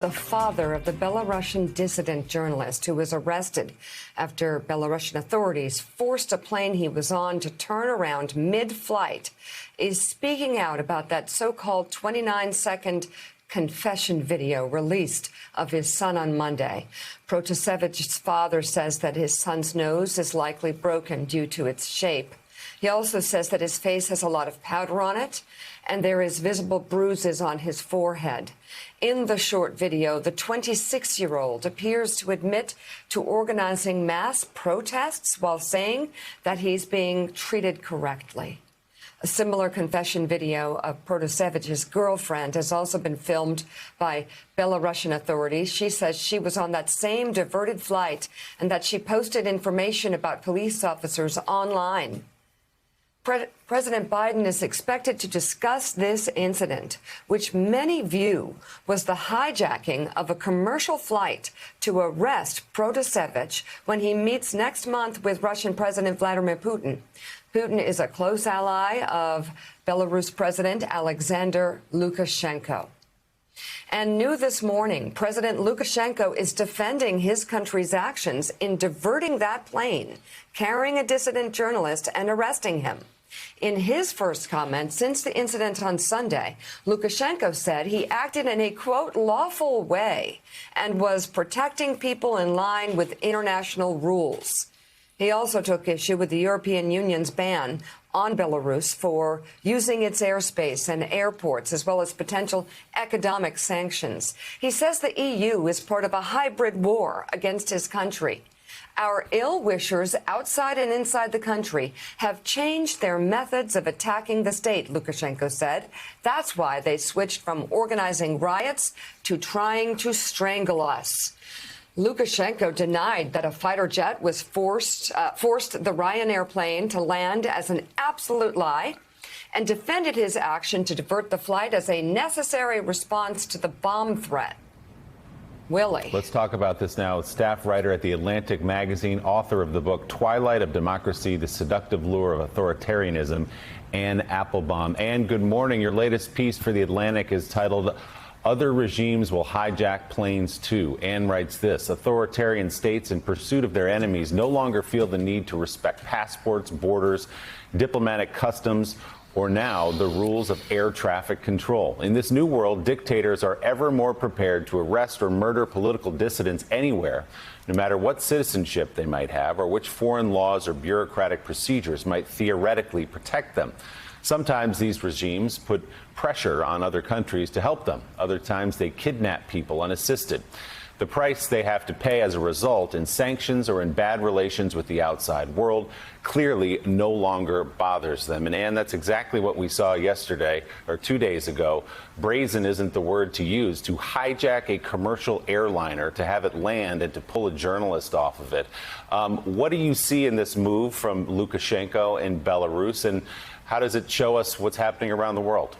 The father of the Belarusian dissident journalist who was arrested after Belarusian authorities forced a plane he was on to turn around mid-flight is speaking out about that so-called 29-second confession video released of his son on Monday. Protasevich's father says that his son's nose is likely broken due to its shape. He also says that his face has a lot of powder on it, and there is visible bruises on his forehead. In the short video, the 26-year-old appears to admit to organizing mass protests while saying that he's being treated correctly. A similar confession video of Protasevich's girlfriend has also been filmed by Belarusian authorities. She says she was on that same diverted flight and that she posted information about police officers online. President Biden is expected to discuss this incident, which many view was the hijacking of a commercial flight to arrest Protasevich when he meets next month with Russian President Vladimir Putin. Putin is a close ally of Belarus President Alexander Lukashenko. And new this morning, President Lukashenko is defending his country's actions in diverting that plane, carrying a dissident journalist and arresting him. In his first comment since the incident on Sunday, Lukashenko said he acted in a, quote, lawful way and was protecting people in line with international rules. He also took issue with the European Union's ban on Belarus for using its airspace and airports, as well as potential economic sanctions. He says the EU is part of a hybrid war against his country. Our ill-wishers outside and inside the country have changed their methods of attacking the state, Lukashenko said. That's why they switched from organizing riots to trying to strangle us. Lukashenko denied that a fighter jet was forced the Ryanair plane to land as an absolute lie and defended his action to divert the flight as a necessary response to the bomb threat. Willie. Let's talk about this now. Staff writer at The Atlantic magazine, author of the book Twilight of Democracy, The Seductive Lure of Authoritarianism, Anne Applebaum. Anne, good morning. Your latest piece for The Atlantic is titled Other Regimes Will Hijack Planes Too. Anne writes this: authoritarian states in pursuit of their enemies no longer feel the need to respect passports, borders, diplomatic customs, or now the rules of air traffic control. In this new world, dictators are ever more prepared to arrest or murder political dissidents anywhere, no matter what citizenship they might have or which foreign laws or bureaucratic procedures might theoretically protect them. Sometimes these regimes put pressure on other countries to help them. Other times they kidnap people unassisted. The price they have to pay as a result in sanctions or in bad relations with the outside world clearly no longer bothers them. And Anne, that's exactly what we saw yesterday or 2 days ago. Brazen isn't the word to use, to hijack a commercial airliner, to have it land and to pull a journalist off of it. What do you see in this move from Lukashenko in Belarus, and how does it show us what's happening around the world?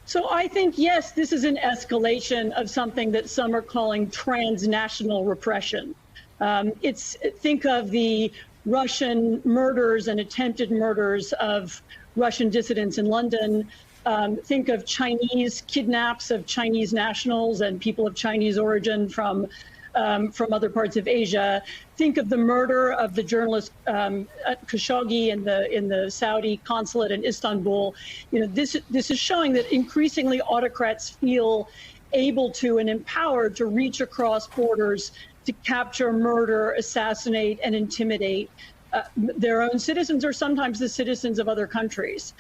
So I think, yes, this is an escalation of something that some are calling transnational repression. Think of the Russian murders and attempted murders of Russian dissidents in London. Think of Chinese kidnaps of Chinese nationals and people of Chinese origin from other parts of Asia. Think of the murder of the journalist Khashoggi in the Saudi consulate in Istanbul. You know, this is showing that increasingly autocrats feel able to and empowered to reach across borders to capture, murder, assassinate, and intimidate their own citizens, or sometimes the citizens of other countries.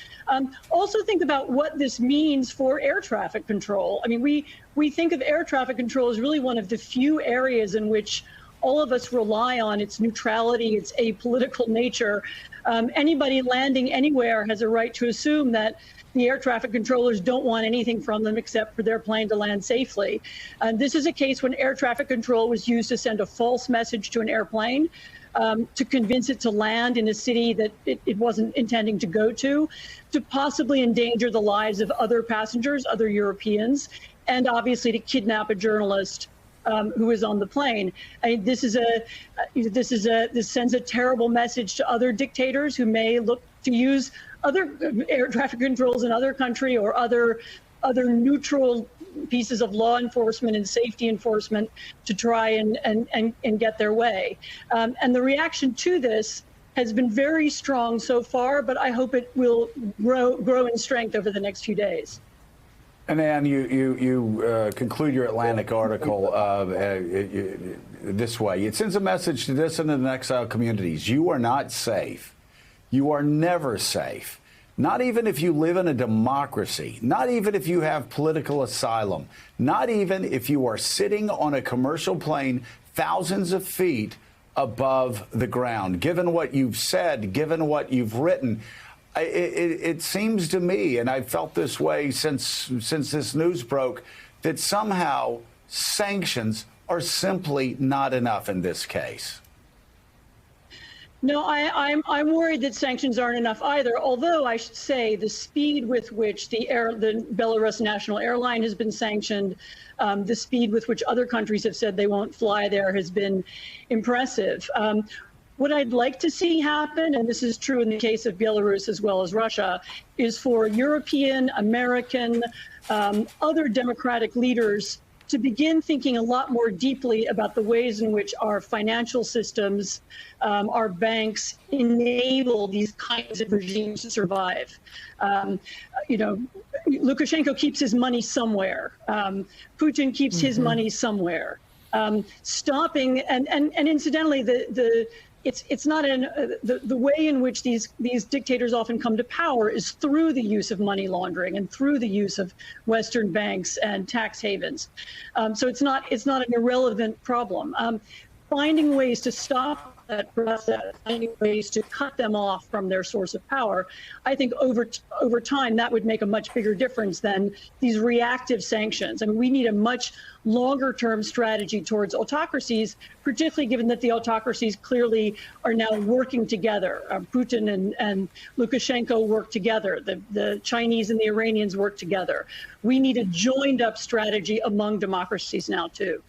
Also think about what this means for air traffic control. I mean, we think of air traffic control as really one of the few areas in which all of us rely on its neutrality, its apolitical nature. Anybody landing anywhere has a right to assume that the air traffic controllers don't want anything from them except for their plane to land safely. This is a case when air traffic control was used to send a false message to an airplane, to convince it to land in a city that it wasn't intending to go to possibly endanger the lives of other passengers, other Europeans, and obviously to kidnap a journalist who was on the plane. I mean, this sends a terrible message to other dictators who may look to use other air traffic controls in other country or other neutral pieces of law enforcement and safety enforcement to try and get their way. And the reaction to this has been very strong so far, but I hope it will grow in strength over the next few days. And Ann, you conclude your Atlantic article this way. It sends a message to dissident and exiled communities. You are not safe. You are never safe. Not even if you live in a democracy. Not even if you have political asylum. Not even if you are sitting on a commercial plane thousands of feet above the ground. Given what you've said, given what you've written, it seems to me, and I've felt this way since this news broke, that somehow sanctions are simply not enough in this case. No, I'm worried that sanctions aren't enough either. Although I should say the speed with which the Belarus national airline has been sanctioned, the speed with which other countries have said they won't fly there has been impressive. What I'd like to see happen, and this is true in the case of Belarus as well as Russia, is for European, American, other democratic leaders to begin thinking a lot more deeply about the ways in which our financial systems, our banks enable these kinds of regimes to survive. Lukashenko keeps his money somewhere. Putin keeps his money somewhere. Stopping and incidentally, it's not the way in which these dictators often come to power is through the use of money laundering and through the use of Western banks and tax havens. So it's not an irrelevant problem. Finding ways to stop that process, finding ways to cut them off from their source of power, I think over time that would make a much bigger difference than these reactive sanctions. I mean, we need a much longer term strategy towards autocracies, particularly given that the autocracies clearly are now working together. Putin and Lukashenko work together. The Chinese and the Iranians work together. We need a joined up strategy among democracies now, too.